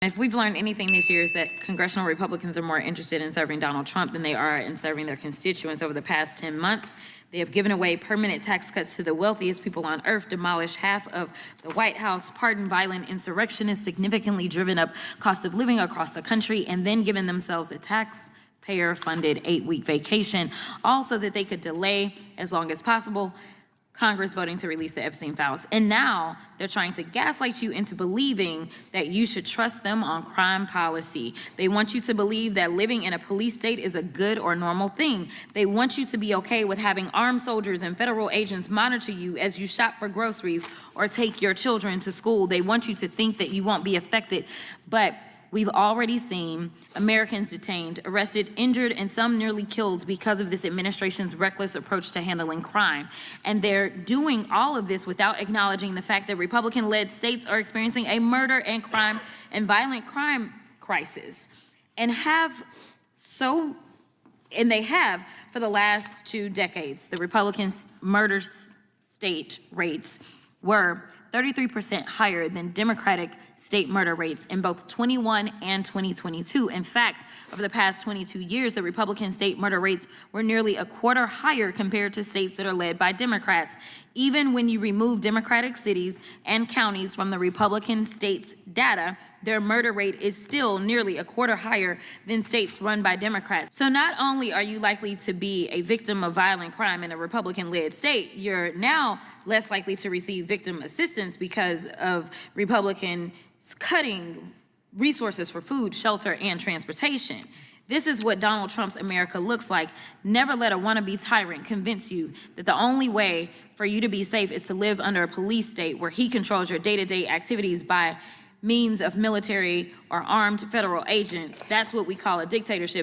If we've learned anything this year is that congressional Republicans are more interested in serving Donald Trump than they are in serving their constituents. Over the past 10 months, they have given away permanent tax cuts to the wealthiest people on earth, demolished half of the White House, pardoned violent insurrectionists, significantly driven up cost of living across the country, and then given themselves a taxpayer-funded 8-week vacation, all so that they could delay as long as possible Congress voting to release the Epstein files. And now they're trying to gaslight you into believing that you should trust them on crime policy. They want you to believe that living in a police state is a good or normal thing. They want you to be okay with having armed soldiers and federal agents monitor you as you shop for groceries or take your children to school. They want you to think that you won't be affected, but we've already seen Americans detained, arrested, injured, and some nearly killed because of this administration's reckless approach to handling crime. And they're doing all of this without acknowledging the fact that Republican-led states are experiencing a murder and crime and violent crime crisis, and they have for the last 2 decades. The Republicans' murder state rates were 33% higher than Democratic state murder rates in both 21 and 2022. In fact, over the past 22 years, the Republican state murder rates were nearly a quarter higher compared to states that are led by Democrats. Even when you remove Democratic cities and counties from the Republican states' data, their murder rate is still nearly a quarter higher than states run by Democrats. So not only are you likely to be a victim of violent crime in a Republican-led state, you're now less likely to receive victim assistance because of Republicans cutting resources for food, shelter, and transportation. This is what Donald Trump's America looks like. Never let a wannabe tyrant convince you that the only way for you to be safe is to live under a police state where he controls your day-to-day activities by means of military or armed federal agents. That's what we call a dictatorship.